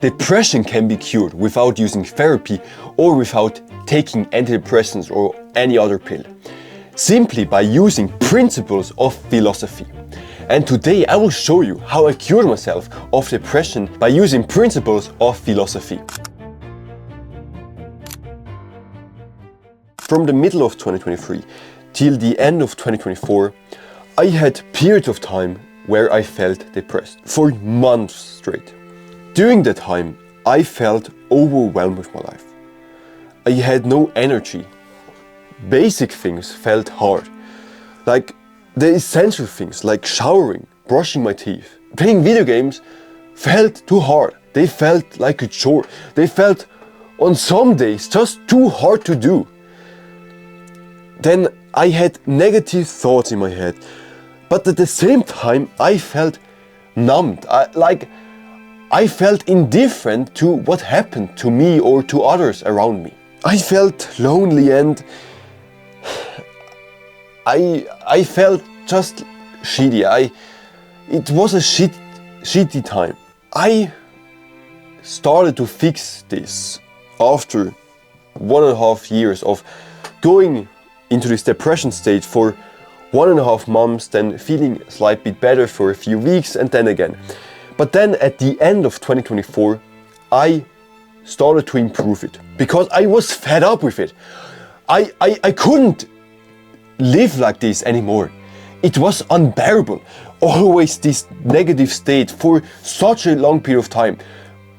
Depression can be cured without using therapy or without taking antidepressants or any other pill, simply by using principles of philosophy. And today I will show you how I cured myself of depression by using principles of philosophy. From the middle of 2023 till the end of 2024, I had periods of time where I felt depressed for months straight. During that time, I felt overwhelmed with my life. I had no energy. Basic things felt hard. Like the essential things like showering, brushing my teeth, playing video games felt too hard. They felt like a chore. They felt on some days just too hard to do. Then I had negative thoughts in my head. But at the same time, I felt numbed. I felt indifferent to what happened to me or to others around me. I felt lonely and I felt just shitty. It was a shitty time. I started to fix this after 1.5 years of going into this depression state for 1.5 months, then feeling a slight bit better for a few weeks and then again. But then at the end of 2024, I started to improve it because I was fed up with it. I couldn't live like this anymore. It was unbearable. Always this negative state for such a long period of time.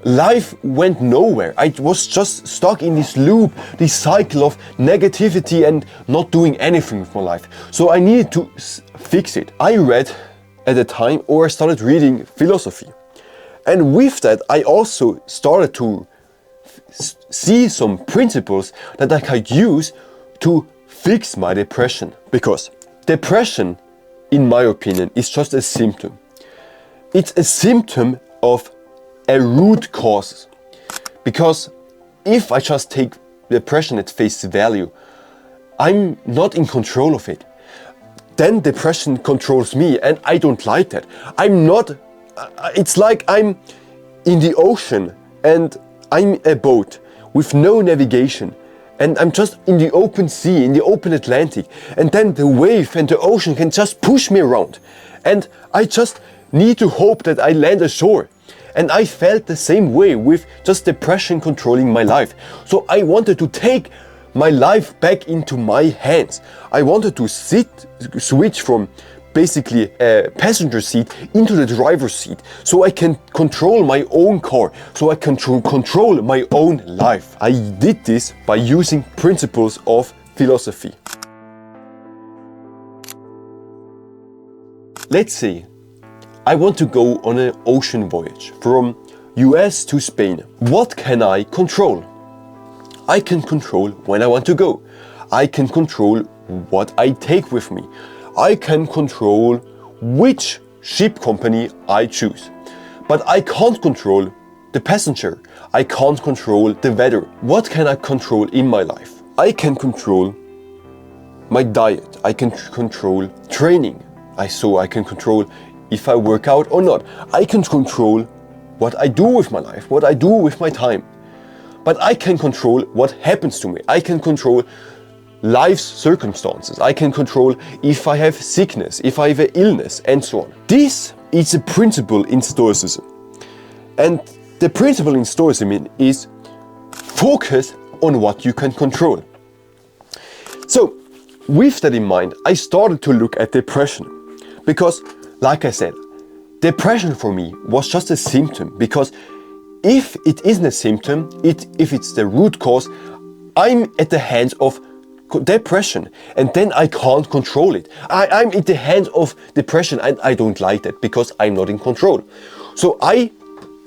Life went nowhere. I was just stuck in this loop, this cycle of negativity and not doing anything with my life. So I needed to fix it. I read at the time, or I started reading philosophy. And with that, I also started to see some principles that I could use to fix my depression. Because depression, in my opinion, is just a symptom. It's a symptom of a root cause. Because if I just take depression at face value, I'm not in control of it. Then depression controls me and I don't like that. It's like I'm in the ocean and I'm a boat with no navigation and I'm just in the open sea, in the open Atlantic, and then the wave and the ocean can just push me around and I just need to hope that I land ashore. And I felt the same way with just depression controlling my life. So I wanted to take my life back into my hands. I wanted to switch from basically a passenger seat into the driver's seat so I can control my own car, so I can control my own life. I did this by using principles of philosophy. Let's say I want to go on an ocean voyage from US to Spain. What can I control? I can control when I want to go. I can control what I take with me. I can control which ship company I choose. But I can't control the passenger. I can't control the weather. What can I control in my life? I can control my diet. I can control training. So I can control if I work out or not. I can control what I do with my life, what I do with my time. But I can control what happens to me. I can control life's circumstances. I can control if I have sickness, if I have an illness, and so on. This is a principle in Stoicism. And the principle in Stoicism is focus on what you can control. So, with that in mind, I started to look at depression. Because, like I said, depression for me was just a symptom. Because if it isn't a symptom, if it's the root cause, I'm at the hands of depression and then I can't control it. I'm in the hands of depression and I don't like that because I'm not in control. So I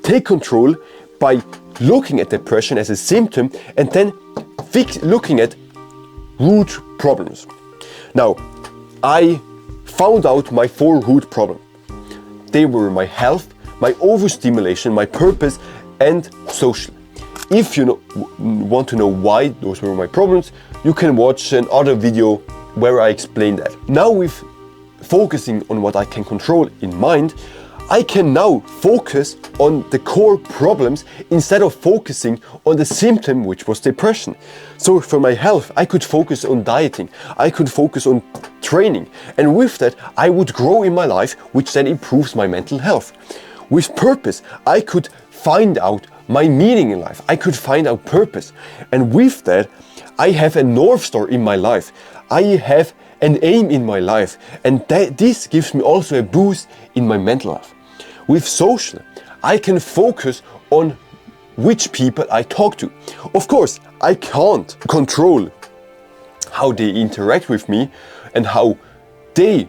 take control by looking at depression as a symptom and then looking at root problems. Now, I found out my 4 root problems. They were my health, my overstimulation, my purpose, and social. If you want to know why those were my problems, you can watch another video where I explain that. Now with focusing on what I can control in mind, I can now focus on the core problems instead of focusing on the symptom, which was depression. So for my health, I could focus on dieting, I could focus on training, and with that I would grow in my life, which then improves my mental health. With purpose, I could find out my meaning in life, I could find out purpose, and with that I have a North Star in my life, I have an aim in my life, and this gives me also a boost in my mental health. With social, I can focus on which people I talk to. Of course, I can't control how they interact with me and how they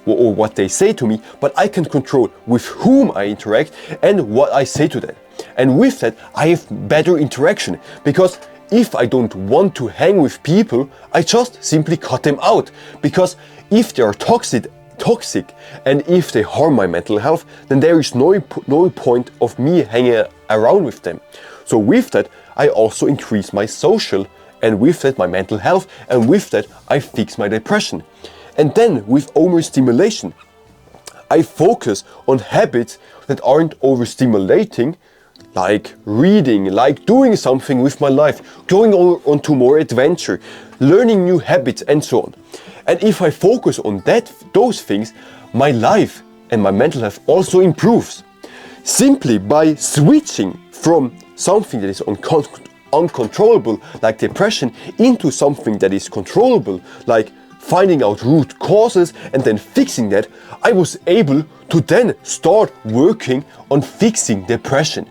or what they say to me, but I can control with whom I interact and what I say to them. And with that, I have better interaction, because if I don't want to hang with people, I just simply cut them out, because if they are toxic and if they harm my mental health, then there is no point of me hanging around with them. So with that, I also increase my social, and with that my mental health, and with that I fix my depression. And then with overstimulation, I focus on habits that aren't overstimulating, like reading, like doing something with my life, going on to more adventure, learning new habits and so on. And if I focus on those things, my life and my mental health also improves. Simply by switching from something that is uncontrollable, like depression, into something that is controllable, like finding out root causes and then fixing that, I was able to then start working on fixing depression.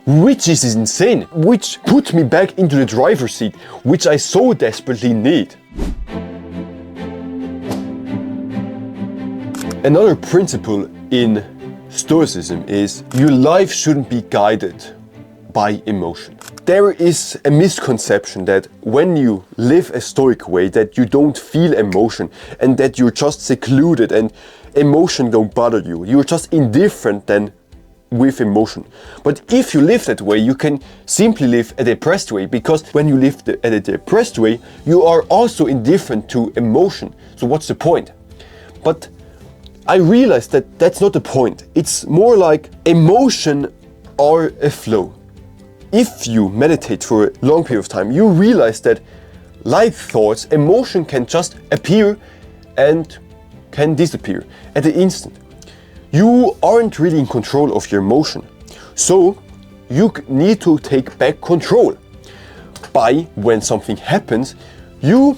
Which is insane, which put me back into the driver's seat, which I so desperately need. Another principle in Stoicism is your life shouldn't be guided by emotion. There is a misconception that when you live a Stoic way, that you don't feel emotion and that you're just secluded and emotion don't bother you. You're just indifferent then with emotion. But if you live that way, you can simply live a depressed way, because when you live at a depressed way, you are also indifferent to emotion. So what's the point? But I realized that that's not the point. It's more like emotion are a flow. If you meditate for a long period of time, you realize that like thoughts, emotion can just appear and can disappear at the instant. You aren't really in control of your emotion. So you need to take back control. By when something happens, you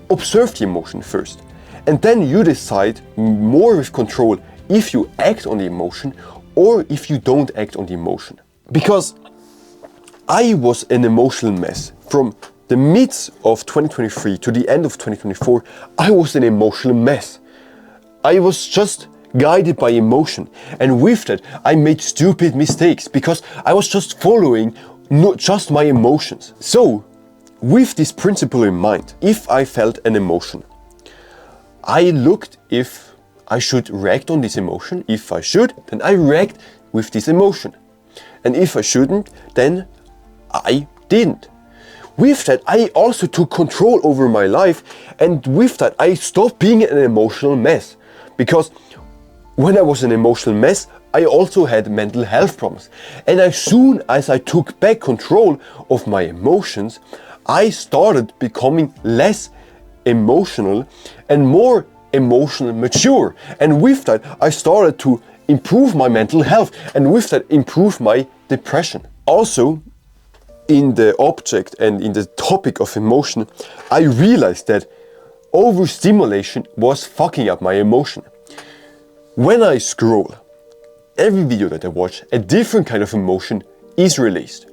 observe the emotion first. And then you decide more with control if you act on the emotion or if you don't act on the emotion. Because I was an emotional mess. From the midst of 2023 to the end of 2024, I was an emotional mess. I was just guided by emotion, and with that I made stupid mistakes because I was just following not just my emotions. So with this principle in mind, if I felt an emotion, I looked if I should react on this emotion. If I should, then I react with this emotion, and if I shouldn't, then I didn't. With that, I also took control over my life, and with that I stopped being an emotional mess. Because when I was an emotional mess, I also had mental health problems. And as soon as I took back control of my emotions, I started becoming less emotional and more emotionally mature. And with that, I started to improve my mental health, and with that, improve my depression. Also, in the object and in the topic of emotion, I realized that overstimulation was fucking up my emotion. When I scroll, every video that I watch, a different kind of emotion is released.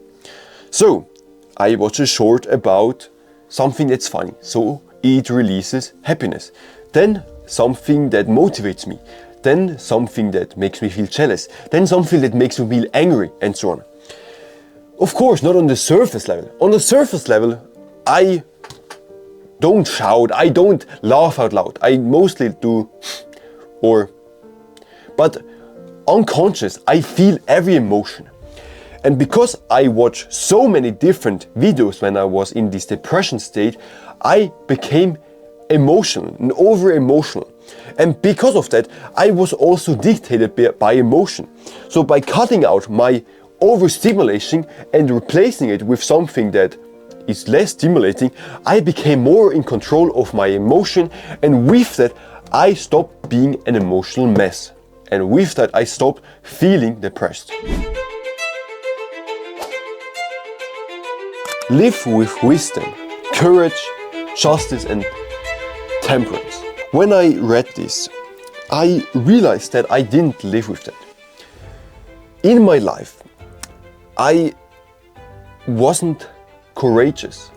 So, I watch a short about something that's funny, so it releases happiness. Then something that motivates me. Then something that makes me feel jealous. Then something that makes me feel angry, and so on. Of course, not on the surface level. On the surface level, I don't shout, I don't laugh out loud. I mostly do, but unconscious, I feel every emotion. And because I watch so many different videos when I was in this depression state, I became emotional and over emotional. And because of that, I was also dictated by emotion. So by cutting out my overstimulation and replacing it with something that is less stimulating, I became more in control of my emotion, and with that I stopped being an emotional mess. And with that I stopped feeling depressed. Live with wisdom, courage, justice and temperance. When I read this, I realized that I didn't live with that. In my life, I wasn't courageous.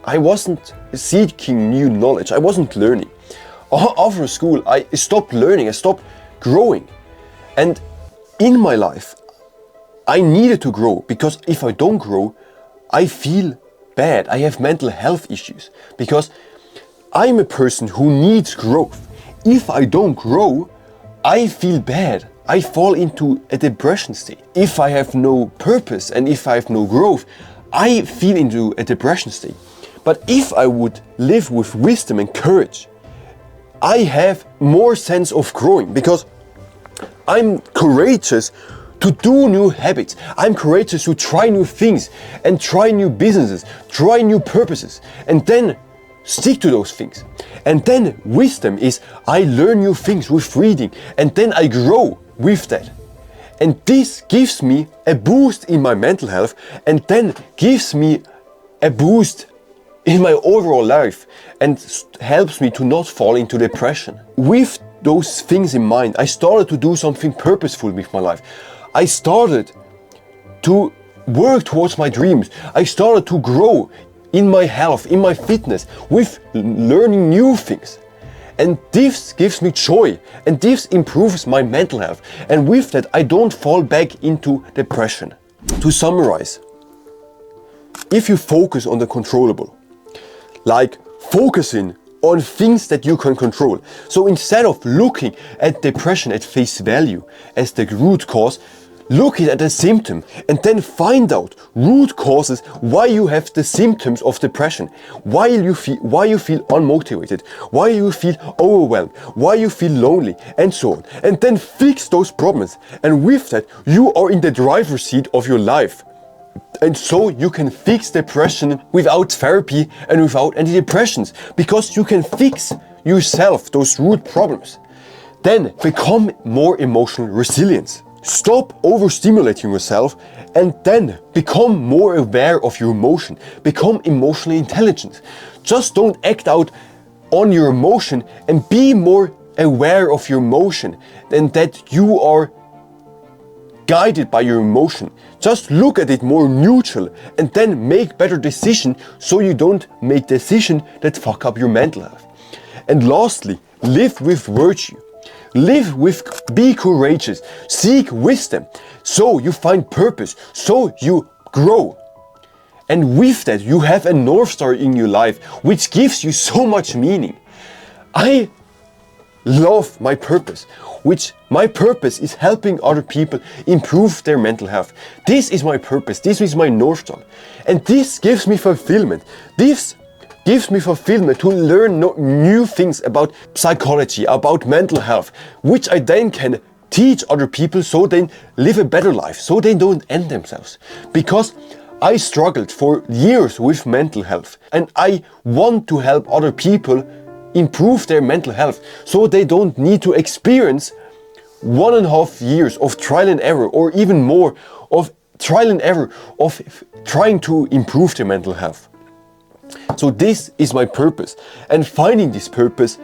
I wasn't seeking new knowledge. I wasn't learning. After school, I stopped learning. I stopped growing. And in my life, I needed to grow, because if I don't grow, I feel bad. I have mental health issues because I'm a person who needs growth. If I don't grow, I feel bad. I fall into a depression state. If I have no purpose and if I have no growth, I feel into a depression state. But if I would live with wisdom and courage, I have more sense of growing, because I'm courageous to do new habits. I'm courageous to try new things and try new businesses, try new purposes, and then stick to those things. And then wisdom is I learn new things with reading, and then I grow with that. And this gives me a boost in my mental health, and then gives me a boost in my overall life, and helps me to not fall into depression. With those things in mind, I started to do something purposeful with my life. I started to work towards my dreams. I started to grow in my health, in my fitness, with learning new things. And this gives me joy, and this improves my mental health. And with that, I don't fall back into depression. To summarize, if you focus on the controllable, like focusing on things that you can control. So instead of looking at depression at face value as the root cause, look at the symptom and then find out root causes why you have the symptoms of depression, why you feel unmotivated, why you feel overwhelmed, why you feel lonely, and so on. And then fix those problems. And with that, you are in the driver's seat of your life. And so you can fix depression without therapy and without antidepressants, because you can fix yourself those root problems. Then become more emotional resilient. Stop overstimulating yourself, and then become more aware of your emotion. Become emotionally intelligent. Just don't act out on your emotion, and be more aware of your emotion, and that you are guided by your emotion. Just look at it more neutral, and then make better decisions, so you don't make decisions that fuck up your mental health. And lastly, live with virtue. Be courageous, seek wisdom, so you find purpose, so you grow. And with that, you have a North Star in your life, which gives you so much meaning. I love my purpose, my purpose is helping other people improve their mental health. This is my purpose, this is my North Star. And this gives me fulfillment. This gives me fulfillment to learn new things about psychology, about mental health, which I then can teach other people so they live a better life, so they don't end themselves. Because I struggled for years with mental health, and I want to help other people improve their mental health so they don't need to experience 1.5 years of trial and error, or even more of trial and error of trying to improve their mental health. So this is my purpose, and finding this purpose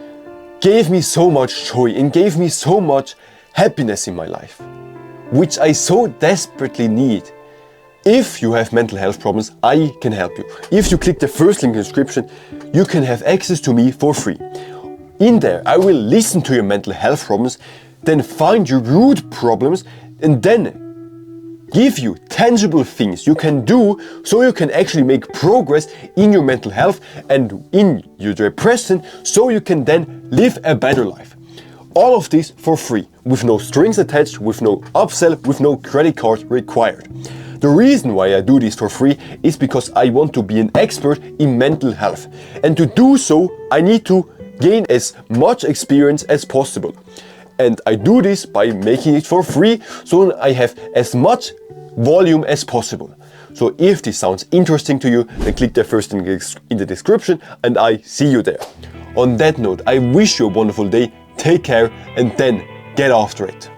gave me so much joy and gave me so much happiness in my life, which I so desperately need. If you have mental health problems, I can help you. If you click the first link in the description, you can have access to me for free. In there, I will listen to your mental health problems, then find your root problems, and then give you tangible things you can do so you can actually make progress in your mental health and in your depression, so you can then live a better life. All of this for free, with no strings attached, with no upsell, with no credit card required. The reason why I do this for free is because I want to be an expert in mental health. And to do so, I need to gain as much experience as possible. And I do this by making it for free, so I have as much volume as possible. So if this sounds interesting to you, then click there first in the description and I see you there. On that note, I wish you a wonderful day, take care, and then get after it.